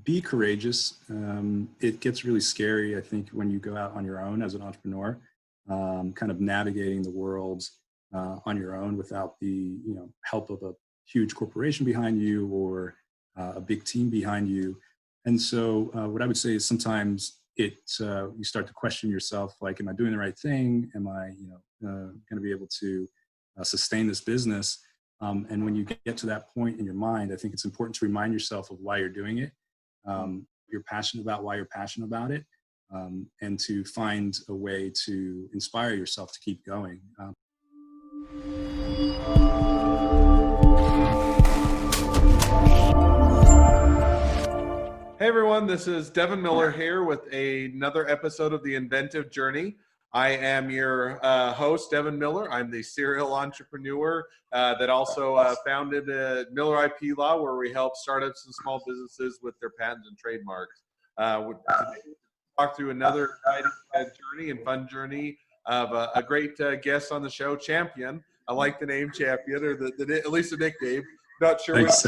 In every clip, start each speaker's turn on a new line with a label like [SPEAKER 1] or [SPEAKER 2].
[SPEAKER 1] be courageous. It gets really scary, I think, when you go out on your own as an entrepreneur, kind of navigating the world on your own without the help of a huge corporation behind you or a big team behind you. And so what I would say is sometimes you start to question yourself, like, am I doing the right thing? Am I going to be able to sustain this business? And when you get to that point in your mind, I think it's important to remind yourself of why you're doing it. You're passionate about why you're passionate about it, and to find a way to inspire yourself to keep going.
[SPEAKER 2] Hey everyone, this is Devin Miller here with another episode of the Inventive Journey. I am your host, Devin Miller. I'm the serial entrepreneur that also founded Miller IP Law, where we help startups and small businesses with their patents and trademarks. Today, we'll talk through another exciting journey and fun journey of a great guest on the show, Champion. I like the name Champion, or at least the nickname. Not sure.
[SPEAKER 1] Thanks,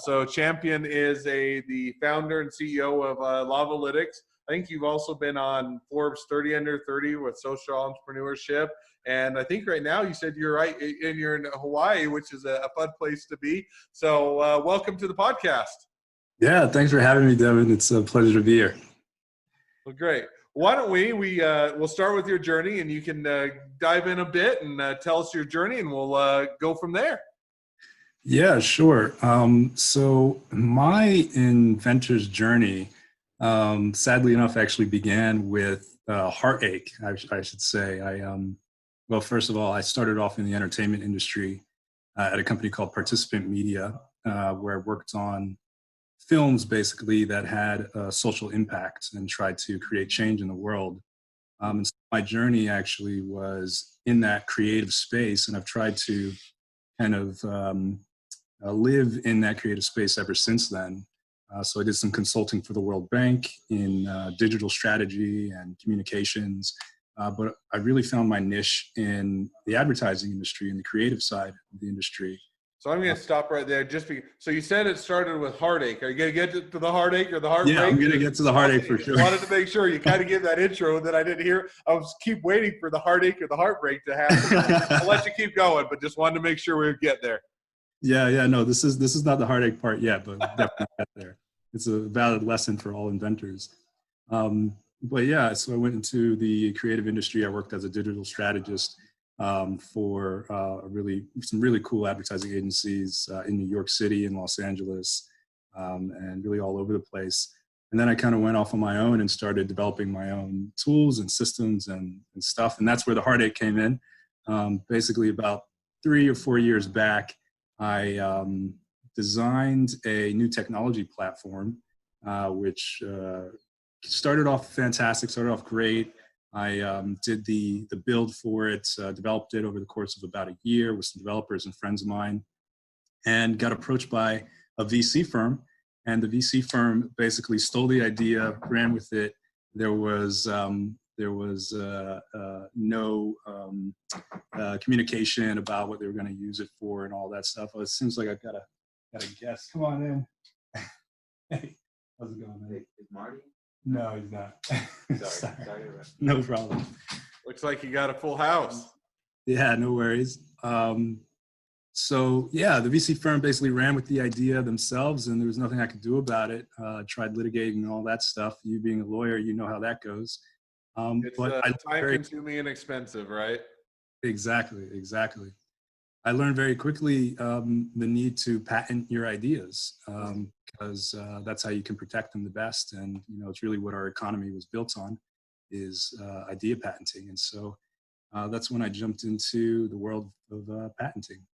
[SPEAKER 2] so Champion is the founder and CEO of Lavalytics. I think you've also been on Forbes 30 Under 30 with social entrepreneurship. And I think right now you said you're in Hawaii, which is a fun place to be. So welcome to the podcast.
[SPEAKER 1] Yeah, thanks for having me, Devin. It's a pleasure to be here.
[SPEAKER 2] Well, great. Why don't we'll start with your journey, and you can dive in a bit and tell us your journey, and we'll go from there.
[SPEAKER 1] Yeah, sure. So my inventor's journey, sadly enough, actually began with heartache, I should say. Well, first of all, I started off in the entertainment industry at a company called Participant Media, where I worked on films basically that had a social impact and tried to create change in the world. And so my journey actually was in that creative space, and I've tried to kind of live in that creative space ever since then. So I did some consulting for the World Bank in digital strategy and communications, but I really found my niche in the advertising industry and the creative side of the industry.
[SPEAKER 2] So I'm going to stop right there. So you said it started with heartache. Are you going to get to the heartache or the heartbreak?
[SPEAKER 1] Yeah, I'm going to get to the heartache for sure.
[SPEAKER 2] I wanted to make sure you kind of give that intro that I didn't hear. I was keep waiting for the heartache or the heartbreak to happen. I'll let you keep going, but just wanted to make sure we get there.
[SPEAKER 1] Yeah, no, this is not the heartache part yet, but definitely get there. It's a valid lesson for all inventors. But yeah, so I went into the creative industry. I worked as a digital strategist for some really cool advertising agencies in New York City and Los Angeles, and really all over the place. And then I kind of went off on my own and started developing my own tools and systems and stuff. And that's where the heartache came in. Basically about 3 or 4 years back, I designed a new technology platform, which started off fantastic, started off great. I did the build for it, developed it over the course of about a year with some developers and friends of mine, and got approached by a VC firm. And the VC firm basically stole the idea, ran with it. There was no communication about what they were going to use it for and all that stuff. It seems like I've got a guest. Come on in. Hey, how's it going, man?
[SPEAKER 3] Is Marty?
[SPEAKER 1] No, he's not.
[SPEAKER 3] Sorry.
[SPEAKER 1] No problem.
[SPEAKER 2] Looks like you got a full house.
[SPEAKER 1] Yeah, no worries. So yeah, the VC firm basically ran with the idea themselves, and there was nothing I could do about it. Tried litigating and all that stuff. You being a lawyer, you know how that goes.
[SPEAKER 2] It's time-consuming and expensive, right?
[SPEAKER 1] Exactly. I learned very quickly the need to patent your ideas, because that's how you can protect them the best. And it's really what our economy was built on, is idea patenting. And so that's when I jumped into the world of patenting.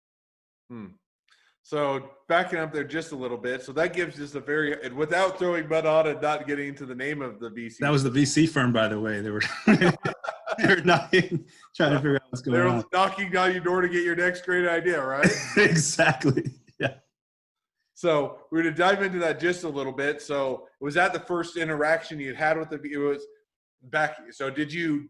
[SPEAKER 2] So backing up there just a little bit, so that gives us and without throwing mud on and not getting into the name of the VC.
[SPEAKER 1] That was the VC firm, by the way. They were they were knocking, trying to figure out what's going on.
[SPEAKER 2] They were knocking down your door to get your next great idea, right?
[SPEAKER 1] Exactly. Yeah.
[SPEAKER 2] So we're going to dive into that just a little bit. So was that the first interaction you had with it was back? So did you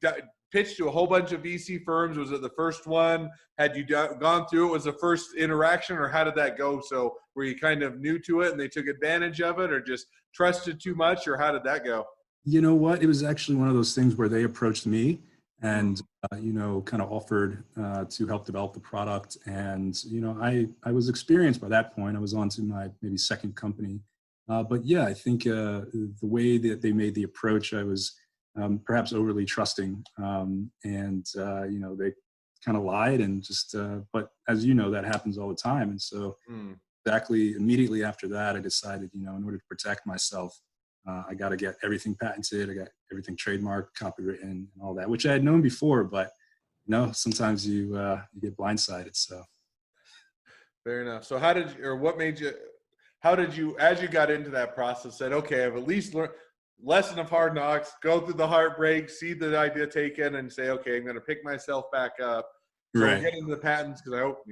[SPEAKER 2] pitched to a whole bunch of VC firms? Was it the first one? Had you gone through it? Was the first interaction, or how did that go? So were you kind of new to it and they took advantage of it, or just trusted too much, or how did that go?
[SPEAKER 1] You know what? It was actually one of those things where they approached me and, kind of offered to help develop the product. And, I was experienced by that point. I was on to my maybe second company. But yeah, I think the way that they made the approach, I was perhaps overly trusting. They kind of lied and just, but as you know, that happens all the time. And so exactly immediately after that, I decided, in order to protect myself, I got to get everything patented. I got everything trademarked, copywritten, and all that, which I had known before, but sometimes you get blindsided. So
[SPEAKER 2] fair enough. So how did you, as you got into that process, said, okay, I've at least learned lesson of hard knocks, go through the heartbreak, see the idea taken, and say, okay, I'm going to pick myself back up. So
[SPEAKER 1] right.
[SPEAKER 2] we'll get into the patents, because I hope,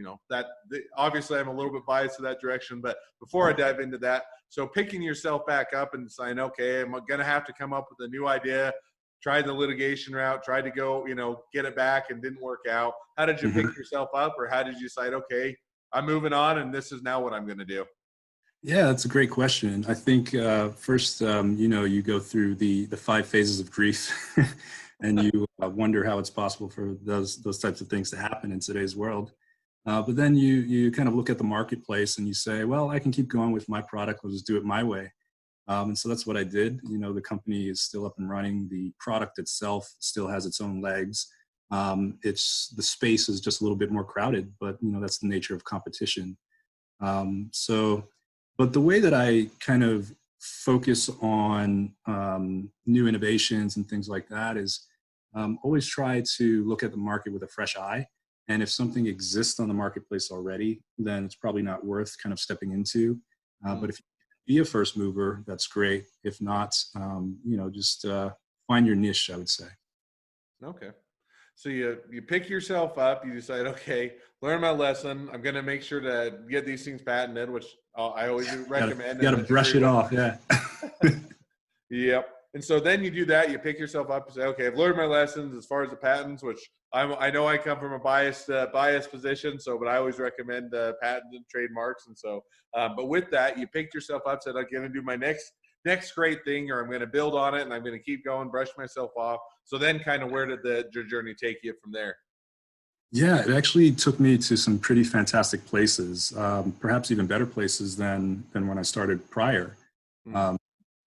[SPEAKER 2] obviously I'm a little bit biased to that direction, but before I dive into that, so picking yourself back up and saying, okay, I'm going to have to come up with a new idea, tried the litigation route, tried to go, get it back and didn't work out. How did you pick yourself up, or how did you decide, okay, I'm moving on and this is now what I'm going to do?
[SPEAKER 1] Yeah, that's a great question. I think first, you go through the 5 phases of grief and you wonder how it's possible for those types of things to happen in today's world. But then you kind of look at the marketplace and you say, well, I can keep going with my product. I'll just do it my way. And so that's what I did. The company is still up and running. The product itself still has its own legs. The space is just a little bit more crowded, but that's the nature of competition. But the way that I kind of focus on new innovations and things like that is always try to look at the market with a fresh eye. And if something exists on the marketplace already, then it's probably not worth kind of stepping into. But if you be a first mover, that's great. If not, just find your niche, I would say.
[SPEAKER 2] Okay. So you pick yourself up, you decide, okay, learn my lesson. I'm going to make sure to get these things patented, which I always recommend.
[SPEAKER 1] You got to brush it off. Yeah.
[SPEAKER 2] Yep. And so then you do that, you pick yourself up and say, okay, I've learned my lessons as far as the patents, which I know I come from a biased position. But I always recommend patents and trademarks. And so, but with that, you picked yourself up, said, I'm going to do my next great thing, or I'm going to build on it and I'm going to keep going, brush myself off. So then kind of where did your journey take you from there?
[SPEAKER 1] Yeah, it actually took me to some pretty fantastic places, perhaps even better places than when I started prior.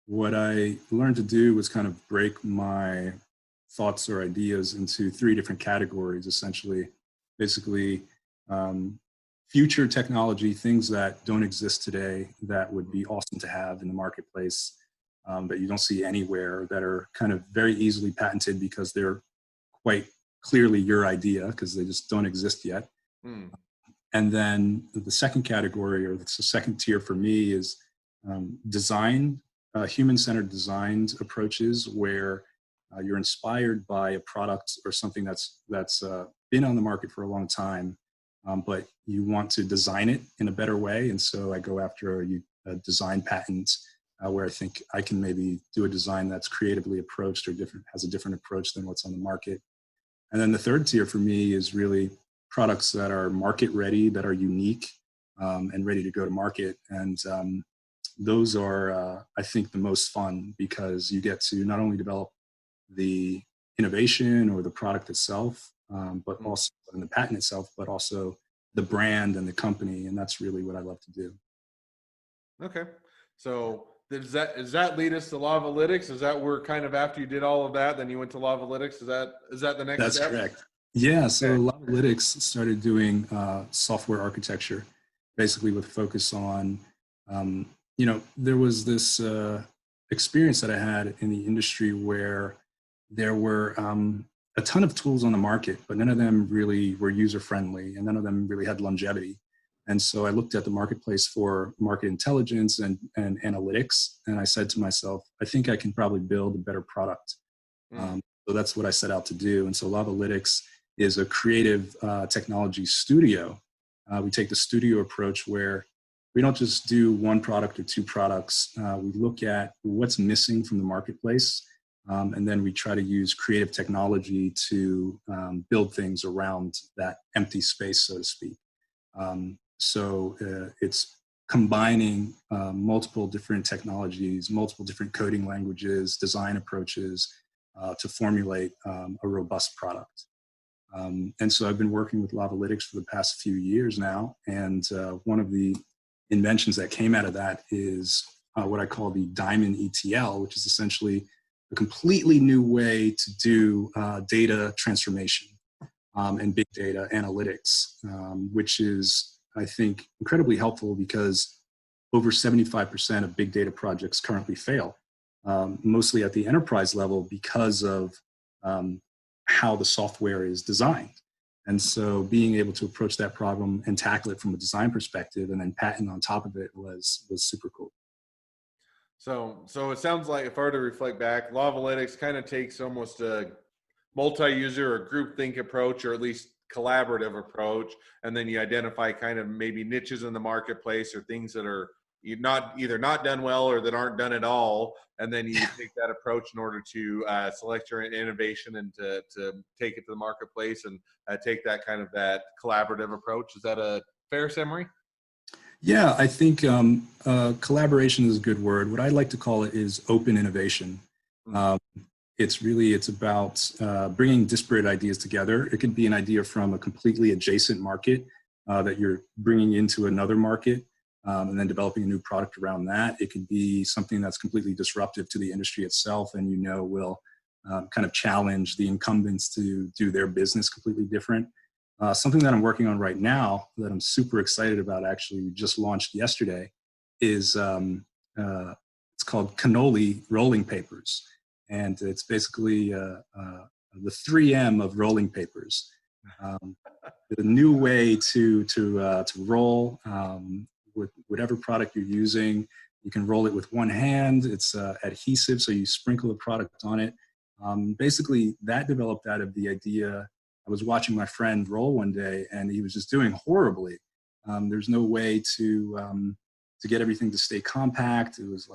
[SPEAKER 1] What I learned to do was kind of break my thoughts or ideas into 3 different categories, essentially. Basically, future technology, things that don't exist today that would be awesome to have in the marketplace, that you don't see anywhere, that are kind of very easily patented because they're quite clearly your idea because they just don't exist yet. And then the second category, or the second tier for me, is design, human-centered designed approaches where you're inspired by a product or something that's been on the market for a long time, but you want to design it in a better way. And so I go after a design patent where I think I can maybe do a design that's creatively approached or has a different approach than what's on the market. And then the third tier for me is really products that are market ready, that are unique and ready to go to market. And those are, I think, the most fun because you get to not only develop the innovation or the product itself, but also in the patent itself, but also the brand and the company. And that's really what I love to do.
[SPEAKER 2] Okay. So does that lead us to Lavelytics? Is that where kind of after you did all of that, then you went to Lavelytics? Is that the next step?
[SPEAKER 1] That's correct. Yeah. So Lavelytics started doing software architecture, basically with focus on, there was this experience that I had in the industry where there were a ton of tools on the market, but none of them really were user-friendly and none of them really had longevity. And so I looked at the marketplace for market intelligence and analytics, and I said to myself, I think I can probably build a better product. So that's what I set out to do. And so Lavelytics is a creative technology studio. We take the studio approach where we don't just do one product or 2 products. We look at what's missing from the marketplace And then we try to use creative technology to build things around that empty space, so to speak. It's combining multiple different technologies, multiple different coding languages, design approaches to formulate a robust product. And so I've been working with Lavalytics for the past few years now. And one of the inventions that came out of that is what I call the Diamond Etl, which is essentially a completely new way to do data transformation and big data analytics, which is, I think, incredibly helpful because over 75% of big data projects currently fail, mostly at the enterprise level because of how the software is designed. And so being able to approach that problem and tackle it from a design perspective and then patent on top of it was super cool.
[SPEAKER 2] So it sounds like, if I were to reflect back, Lavalytics kind of takes almost a multi-user or groupthink approach, or at least collaborative approach, and then you identify kind of maybe niches in the marketplace or things that are either not done well or that aren't done at all, and then you take that approach in order to select your innovation and to take it to the marketplace and take that kind of that collaborative approach. Is that a fair summary?
[SPEAKER 1] Yeah, I think collaboration is a good word. What I like to call it is open innovation. It's about bringing disparate ideas together. It could be an idea from a completely adjacent market that you're bringing into another market and then developing a new product around that. It could be something that's completely disruptive to the industry itself and will kind of challenge the incumbents to do their business completely different. Something that I'm working on right now that I'm super excited about, actually, we just launched yesterday, is it's called Cannoli rolling papers. And it's basically the 3M of rolling papers. The new way to roll with whatever product you're using. You can roll it with one hand. It's adhesive, so you sprinkle the product on it. Basically, that developed out of the idea. I was watching my friend roll one day, and he was just doing horribly. There's no way to get everything to stay compact. It was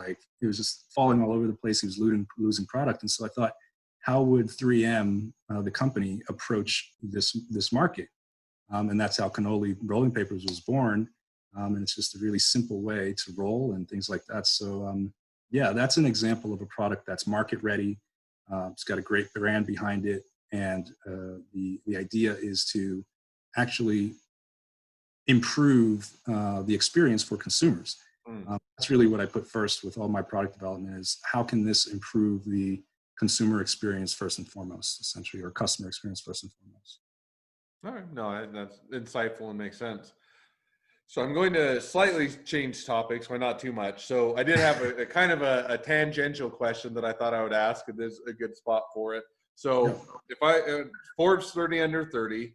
[SPEAKER 1] just falling all over the place. He was losing product. And so I thought, how would 3M, the company, approach this market? And that's how Cannoli rolling papers was born. And it's just a really simple way to roll and things like that. So yeah, that's an example of a product that's market ready. It's got a great brand behind it. And the idea is to actually improve the experience for consumers. That's really what I put first with all my product development, is how can this improve the consumer experience first and foremost, essentially, or customer experience first and foremost.
[SPEAKER 2] All right. No, that's insightful and makes sense. So I'm going to slightly change topics, but not too much. So I did have a kind of a tangential question that I thought I would ask, and there's a good spot for it. So if Forbes 30 under 30,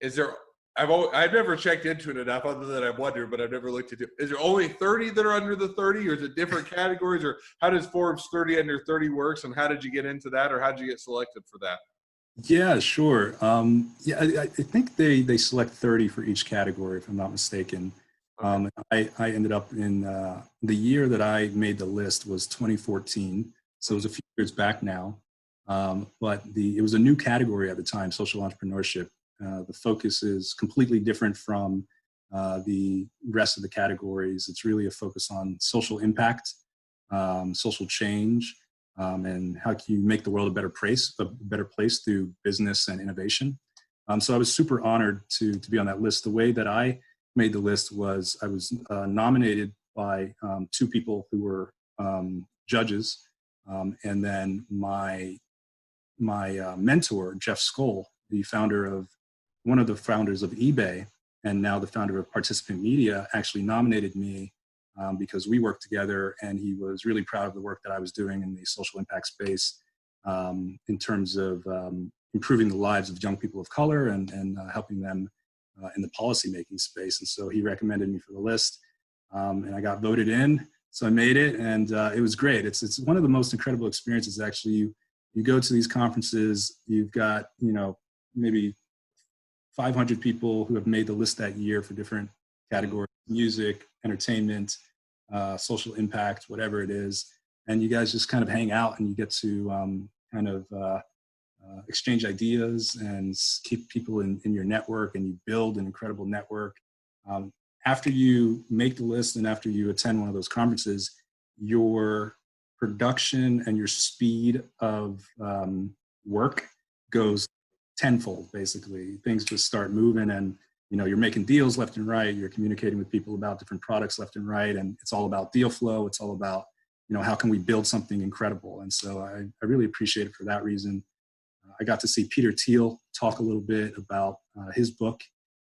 [SPEAKER 2] is there, I've never checked into it enough, other than I've wondered, but I've never looked into it. Is there only 30 that are under the 30, or is it different categories, or how does Forbes 30 under 30 works, and how did you get into that, or how did you get selected for that?
[SPEAKER 1] Yeah, sure. I think they select 30 for each category, if I'm not mistaken. I ended up in the year that I made the list was 2014, so it was a few years back now. But it was a new category at the time, social entrepreneurship. The focus is completely different from the rest of the categories. It's really a focus on social impact, social change, and how can you make the world a better place through business and innovation. So I was super honored to be on that list. The way that I made the list was I was nominated by two people who were judges, and then my mentor, Jeff Skoll, one of the founders of eBay and now the founder of Participant Media, actually nominated me because we worked together, and he was really proud of the work that I was doing in the social impact space in terms of improving the lives of young people of color and helping them in the policymaking space. And so he recommended me for the list, and I got voted in. So I made it, and it was great. It's one of the most incredible experiences, actually. You go to these conferences, you've got, maybe 500 people who have made the list that year for different categories: music, entertainment, social impact, whatever it is. and you guys just kind of hang out and you get to kind of exchange ideas and keep people in your network, and you build an incredible network. After you make the list and after you attend one of those conferences, your production and your speed of work goes tenfold. Basically, things just start moving, and you're making deals left and right. You're communicating with people about different products left and right, and it's all about deal flow. It's all about how can we build something incredible. And so I really appreciate it for that reason. I got to see Peter Thiel talk a little bit about his book,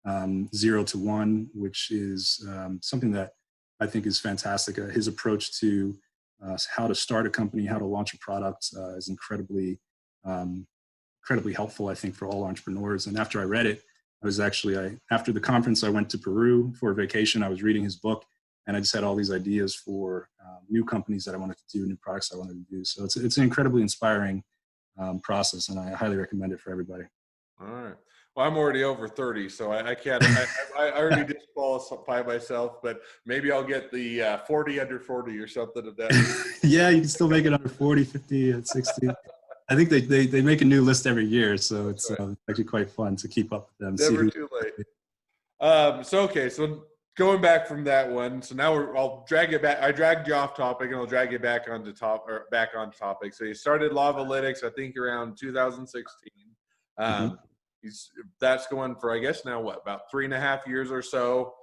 [SPEAKER 1] 0 to 1, which is something that I think is fantastic. His approach to how to start a company, how to launch a product is incredibly helpful, I think, for all entrepreneurs. And after I read it, after the conference, I went to Peru for a vacation. I was reading his book, and I just had all these ideas for new companies that I wanted to do, new products I wanted to do. So it's an incredibly inspiring process, and I highly recommend it for everybody.
[SPEAKER 2] All right. Well, I'm already over 30, so I can't. I already disqualify myself, but maybe I'll get the 40 under 40 or something of that.
[SPEAKER 1] Yeah, you can still make it under 40, 50, and 60. I think they make a new list every year, so it's actually quite fun to keep up with them.
[SPEAKER 2] Never too late. So going back from that one, so now I'll drag it back. I dragged you off topic, and I'll drag you back on topic. So you started Lavalidics, I think, around 2016. That's going for, I guess, now about 3.5 years or so.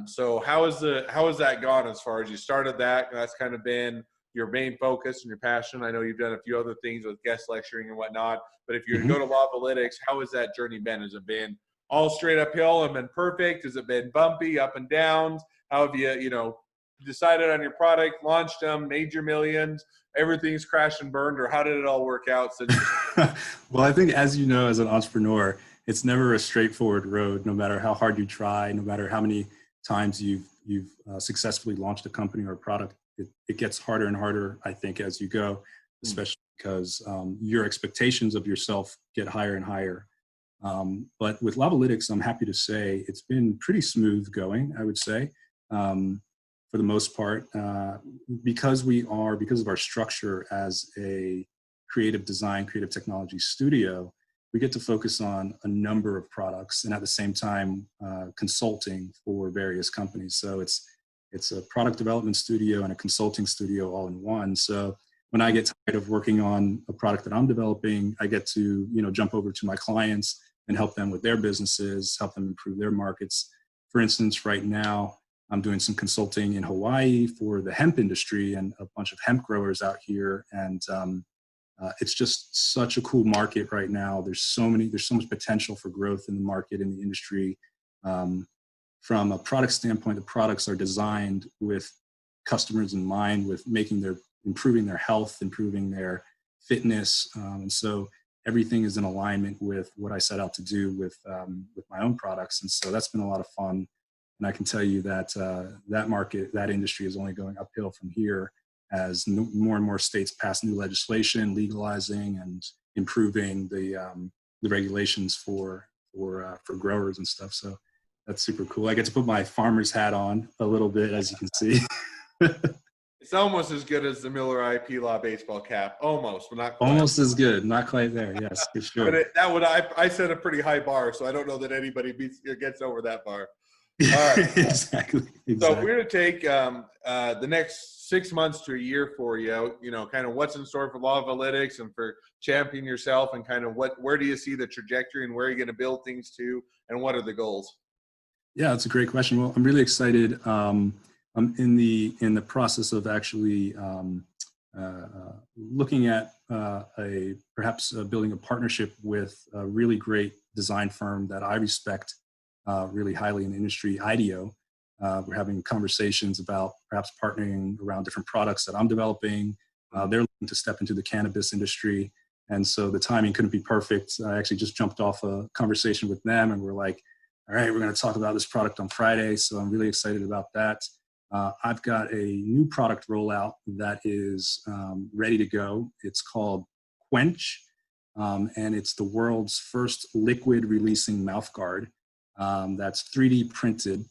[SPEAKER 2] So how has that gone as far as you started that? That's kind of been your main focus and your passion. I know you've done a few other things with guest lecturing and whatnot, but if you're to go to Lavalidics, how has that journey been? Has it been all straight uphill and been perfect? Has it been bumpy, up and downs? How have you, decided on your product, launched them, made your millions, everything's crashed and burned, or how did it all work out?
[SPEAKER 1] Well, I think, as you know, as an entrepreneur, it's never a straightforward road, no matter how hard you try, no matter how many times you've successfully launched a company or a product. It gets harder and harder, I think, as you go, especially because your expectations of yourself get higher and higher. But with Lavalidics, I'm happy to say it's been pretty smooth going, I would say, for the most part, because of our structure as a creative design, creative technology studio. We get to focus on a number of products, and at the same time, consulting for various companies. So it's a product development studio and a consulting studio all in one. So when I get tired of working on a product that I'm developing, I get to jump over to my clients and help them with their businesses, help them improve their markets. For instance, right now, I'm doing some consulting in Hawaii for the hemp industry and a bunch of hemp growers out here. And it's just such a cool market right now. There's so much potential for growth in the market, in the industry. From a product standpoint, the products are designed with customers in mind, with improving their health, improving their fitness. And so everything is in alignment with what I set out to do with my own products. And so that's been a lot of fun. And I can tell you that that industry is only going uphill from here as more and more states pass new legislation, legalizing and improving the regulations for growers and stuff. So that's super cool. I get to put my farmer's hat on a little bit, as you can see.
[SPEAKER 2] It's almost as good as the Miller IP Law baseball cap. Almost, but not quite.
[SPEAKER 1] Almost as good. Not quite there. Yes, for sure.
[SPEAKER 2] But I set a pretty high bar, so I don't know that anybody gets over that bar. All right.
[SPEAKER 1] Exactly.
[SPEAKER 2] So if we're to take the next 6 months to a year for you, kind of what's in store for Lavalidics and for Champion yourself, and kind of where do you see the trajectory and where are you going to build things to, and what are the goals?
[SPEAKER 1] Yeah, that's a great question. Well, I'm really excited. I'm in the process of actually looking at perhaps building a partnership with a really great design firm that I respect really highly in the industry, IDEO. We're having conversations about perhaps partnering around different products that I'm developing. They're looking to step into the cannabis industry. And so the timing couldn't be perfect. I actually just jumped off a conversation with them, and we're like, all right, we're going to talk about this product on Friday. So I'm really excited about that. I've got a new product rollout that is ready to go. It's called Quench, and it's the world's first liquid releasing mouth guard that's 3D printed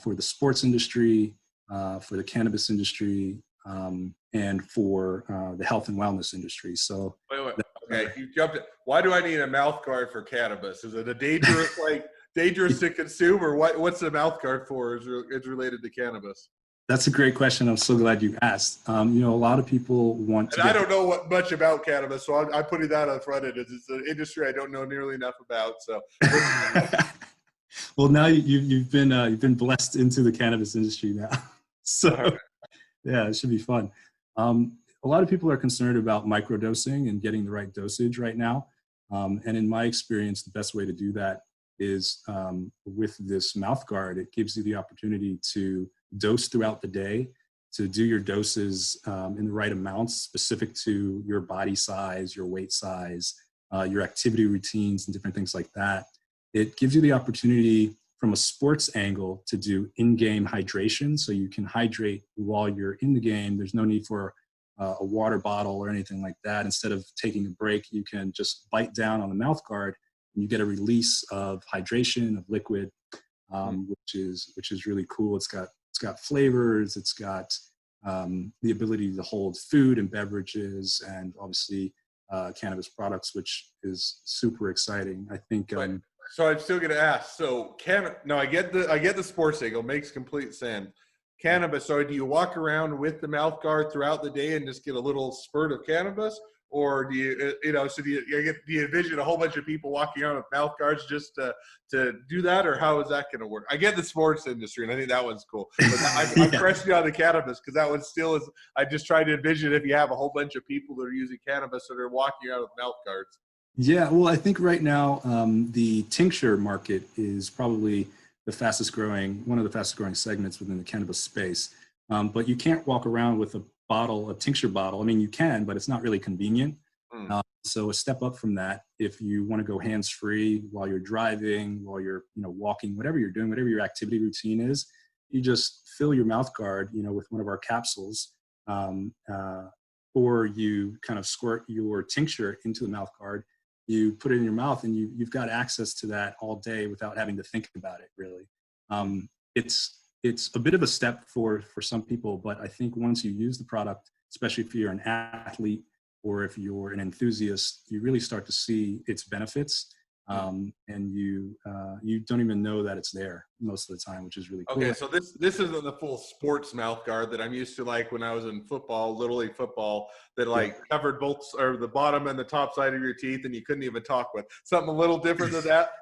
[SPEAKER 1] for the sports industry, for the cannabis industry, and for the health and wellness industry. So,
[SPEAKER 2] wait. Okay, you jumped it. Why do I need a mouth guard for cannabis? Is it a dangerous, dangerous to consume, or what's the mouth guard for? Is related to cannabis?
[SPEAKER 1] that's a great question. I'm so glad you asked. A lot of people want to.
[SPEAKER 2] And I don't know much about cannabis, so I'm putting that on the front end. It's an industry I don't know nearly enough about. So,
[SPEAKER 1] well, now you've been blessed into the cannabis industry now. So,
[SPEAKER 2] right.
[SPEAKER 1] Yeah, it should be fun. A lot of people are concerned about microdosing and getting the right dosage right now. And in my experience, the best way to do that is with this mouth guard. It gives you the opportunity to dose throughout the day, to do your doses in the right amounts specific to your body size, your weight size, your activity routines, and different things like that. It gives you the opportunity from a sports angle to do in-game hydration. So you can hydrate while you're in the game. There's no need for a water bottle or anything like that. Instead of taking a break, you can just bite down on the mouth guard and you get a release of hydration, of liquid, which is really cool. It's got flavors. It's got the ability to hold food and beverages, and obviously cannabis products, which is super exciting. I think.
[SPEAKER 2] So I'm still going to ask. So I get the sports angle, makes complete sense. Cannabis. So do you walk around with the mouth guard throughout the day and just get a little spurt of cannabis, or do you do you envision a whole bunch of people walking around with mouth guards just to do that, or how is that going to work? I get the sports industry, and I think that one's cool. But I'm pressing you on the cannabis because that one still is. I just try to envision if you have a whole bunch of people that are using cannabis that are walking around with mouth guards.
[SPEAKER 1] Yeah, well, I think right now the tincture market is probably one of the fastest growing segments within the cannabis space. But you can't walk around with a tincture bottle. I mean, you can, but it's not really convenient. So a step up from that, if you want to go hands-free while you're driving, while you're walking, whatever you're doing, whatever your activity routine is, you just fill your mouth guard, with one of our capsules, or you kind of squirt your tincture into the mouth guard. You put it in your mouth, and you've got access to that all day without having to think about it, really. It's a bit of a step for some people, but I think once you use the product, especially if you're an athlete or if you're an enthusiast, you really start to see its benefits, and you don't even know that it's there most of the time, which is really cool.
[SPEAKER 2] Okay, so this isn't the full sports mouth guard that I'm used to, like when I was in football, Little League football, that covered both or the bottom and the top side of your teeth, and you couldn't even talk with. Something a little different than that?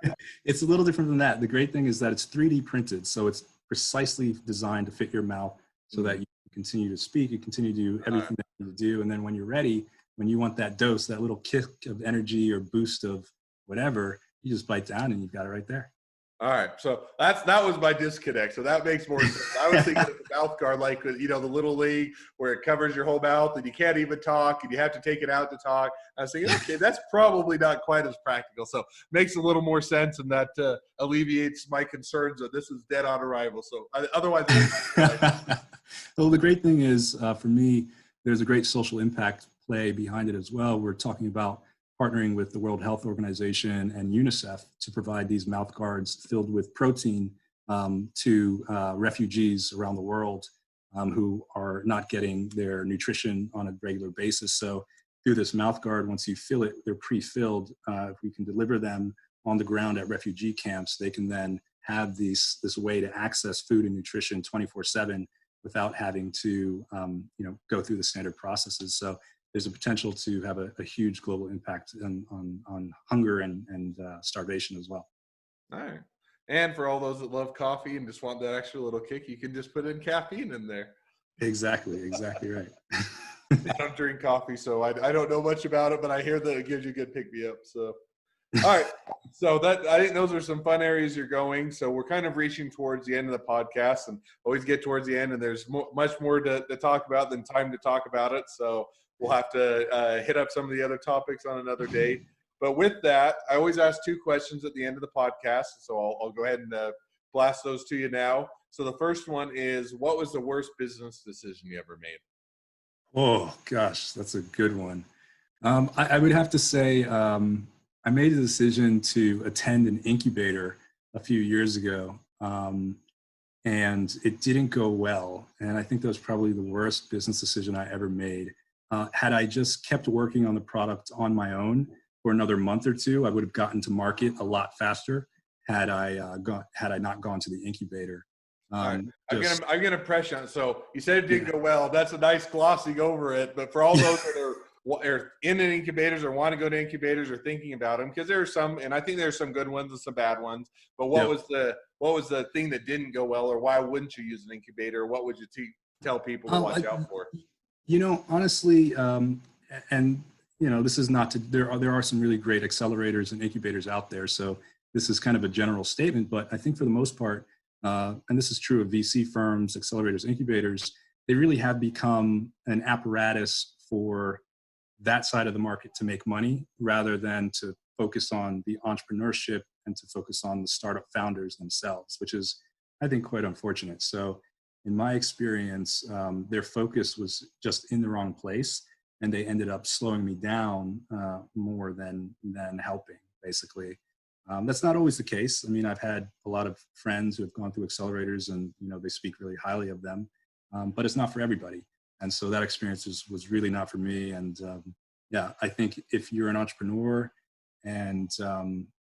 [SPEAKER 1] It's a little different than that. The great thing is that it's 3D printed, so it's precisely designed to fit your mouth so that you continue to speak, you continue to do everything that you need to do, and then when you're ready, when you want that dose, that little kick of energy or boost of whatever, you just bite down and you've got it right there.
[SPEAKER 2] All right, so that was my disconnect. So that makes more sense. I was thinking of the mouth guard, like the Little League, where it covers your whole mouth and you can't even talk and you have to take it out to talk. I was thinking, okay, that's probably not quite as practical. So makes a little more sense, and that alleviates my concerns that this is dead on arrival. So otherwise,
[SPEAKER 1] well, the great thing is for me, there's a great social impact play behind it as well. We're talking about partnering with the World Health Organization and UNICEF to provide these mouth guards filled with protein to refugees around the world who are not getting their nutrition on a regular basis. So through this mouth guard, once you fill it, they're pre-filled. If we can deliver them on the ground at refugee camps, they can then have this way to access food and nutrition 24/7 without having to go through the standard processes. So there's a potential to have a huge global impact on hunger and starvation as well.
[SPEAKER 2] All right. And for all those that love coffee and just want that extra little kick, you can just put in caffeine in there.
[SPEAKER 1] Exactly right.
[SPEAKER 2] I don't drink coffee, so I don't know much about it, but I hear that it gives you a good pick-me-up. So, all right. So I think those are some fun areas you're going. So we're kind of reaching towards the end of the podcast, and always get towards the end, and there's much more to talk about than time to talk about it. So we'll have to hit up some of the other topics on another day. But with that, I always ask 2 questions at the end of the podcast. So I'll go ahead and blast those to you now. So the first one is, what was the worst business decision you ever made?
[SPEAKER 1] Oh, gosh, that's a good one. I would have to say I made a decision to attend an incubator a few years ago. and it didn't go well. And I think that was probably the worst business decision I ever made. Had I just kept working on the product on my own for another month or two, I would have gotten to market a lot faster had I not gone to the incubator.
[SPEAKER 2] All right. I'm gonna press you on. So you said it didn't go well. That's a nice glossing over it. But for all those that are in an incubators or want to go to incubators or thinking about them, because there are some, and I think there's some good ones and some bad ones. But what was the thing that didn't go well, or why wouldn't you use an incubator? What would you tell people to watch out for?
[SPEAKER 1] Honestly, and this is not to, there are some really great accelerators and incubators out there. So this is kind of a general statement, but I think for the most part, and this is true of VC firms, accelerators, incubators, they really have become an apparatus for that side of the market to make money rather than to focus on the entrepreneurship and to focus on the startup founders themselves, which is, I think, quite unfortunate. So in my experience, their focus was just in the wrong place, and they ended up slowing me down more than helping, basically. That's not always the case. I mean, I've had a lot of friends who have gone through accelerators and, they speak really highly of them, but it's not for everybody. And so that experience was really not for me. And I think if you're an entrepreneur and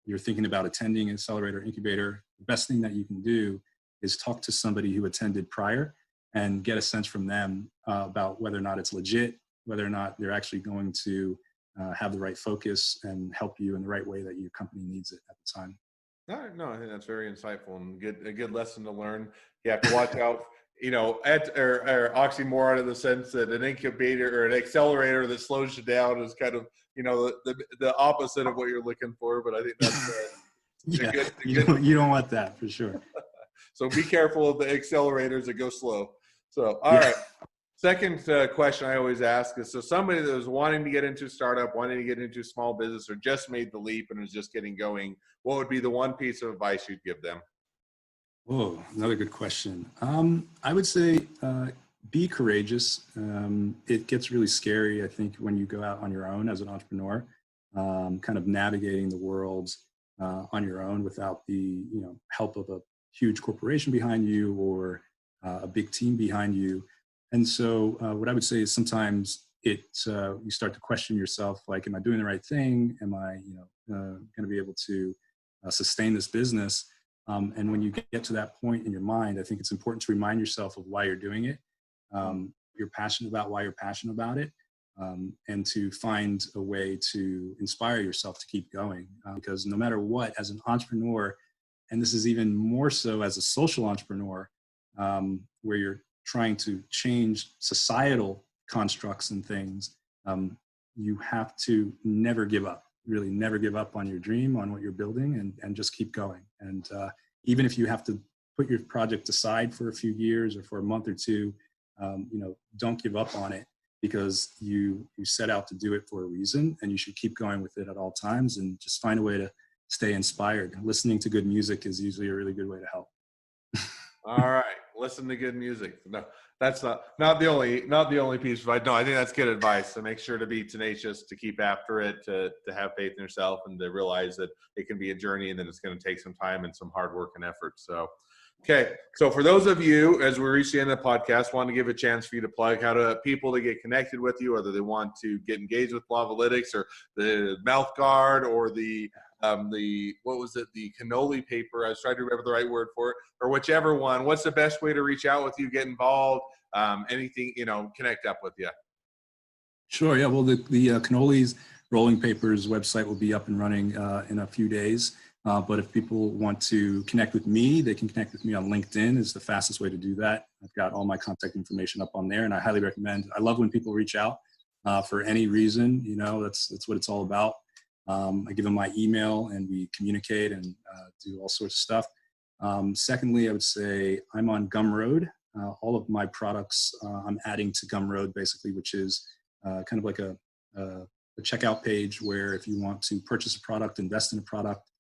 [SPEAKER 1] you're thinking about attending an accelerator incubator, the best thing that you can do is talk to somebody who attended prior and get a sense from them about whether or not it's legit, whether or not they're actually going to have the right focus and help you in the right way that your company needs it at the time.
[SPEAKER 2] All right, no, I think that's very insightful and a good lesson to learn. You have to watch out, or oxymoron in the sense that an incubator or an accelerator that slows you down is kind of, the opposite of what you're looking for. But I think that's
[SPEAKER 1] you don't want that for sure.
[SPEAKER 2] So be careful of the accelerators that go slow. So, all right. Second question I always ask is, so somebody that was wanting to get into a startup, wanting to get into a small business, or just made the leap and is just getting going, what would be the one piece of advice you'd give them?
[SPEAKER 1] Oh, another good question. I would say be courageous. It gets really scary, I think, when you go out on your own as an entrepreneur, kind of navigating the world on your own without the help of a huge corporation behind you or a big team behind you. And so what I would say is sometimes you start to question yourself, like, am I doing the right thing? Am I going to be able to sustain this business? And when you get to that point in your mind, I think it's important to remind yourself of why you're doing it. You're passionate about why you're passionate about it, and to find a way to inspire yourself to keep going. Because no matter what, as an entrepreneur, and this is even more so as a social entrepreneur, where you're trying to change societal constructs and things, you have to never give up. Really never give up on your dream, on what you're building, and just keep going. And even if you have to put your project aside for a few years or for a month or two, don't give up on it, because you set out to do it for a reason, and you should keep going with it at all times and just find a way to stay inspired. Listening to good music is usually a really good way to help.
[SPEAKER 2] All right. Listen to good music. No, that's not the only piece of advice. No, I think that's good advice. So make sure to be tenacious, to keep after it, to have faith in yourself, and to realize that it can be a journey and that it's going to take some time and some hard work and effort. So, okay. So for those of you, as we reach the end of the podcast, want to give a chance for you to plug how to people to get connected with you, whether they want to get engaged with Lavalytics or the mouth guard or the Cannoli paper. I was trying to remember the right word for it, or whichever one. What's the best way to reach out with you, get involved, anything, connect up with you?
[SPEAKER 1] Sure. Yeah. Well, the Cannoli's rolling papers website will be up and running in a few days. But if people want to connect with me, they can connect with me on LinkedIn. Is the fastest way to do that. I've got all my contact information up on there, and I highly recommend. I love when people reach out for any reason. That's what it's all about. I give them my email and we communicate and do all sorts of stuff. Secondly, I would say I'm on Gumroad. All of my products I'm adding to Gumroad, basically, which is kind of like a checkout page where if you want to purchase a product, invest in a product,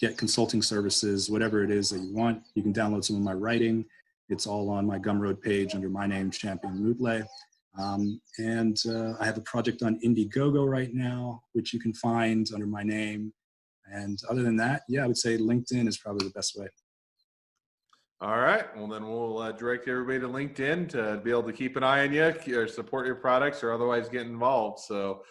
[SPEAKER 1] get consulting services, whatever it is that you want, you can download some of my writing. It's all on my Gumroad page under my name, Champion Muthe. And I have a project on Indiegogo right now, which you can find under my name. And other than that, I would say LinkedIn is probably the best way.
[SPEAKER 2] All right. Well, then we'll direct everybody to LinkedIn to be able to keep an eye on you or support your products or otherwise get involved. So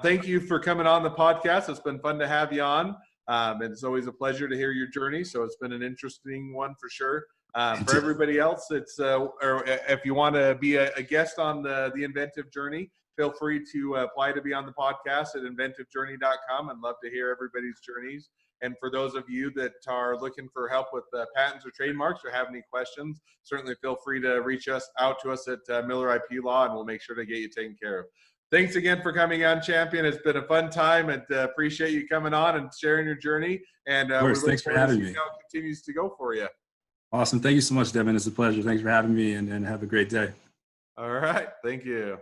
[SPEAKER 2] thank you for coming on the podcast. It's been fun to have you on. And it's always a pleasure to hear your journey. So it's been an interesting one for sure. For everybody else, it's or if you want to be a guest on the Inventive Journey, feel free to apply to be on the podcast at inventivejourney.com. I'd love to hear everybody's journeys. And for those of you that are looking for help with patents or trademarks or have any questions, certainly feel free to reach out to us at Miller IP Law, and we'll make sure to get you taken care of. Thanks again for coming on, Champion. It's been a fun time, and appreciate you coming on and sharing your journey. And
[SPEAKER 1] of course, thanks for having me.
[SPEAKER 2] How it continues to go for you.
[SPEAKER 1] Awesome. Thank you so much, Devin. It's a pleasure. Thanks for having me, and have a great day.
[SPEAKER 2] All right. Thank you.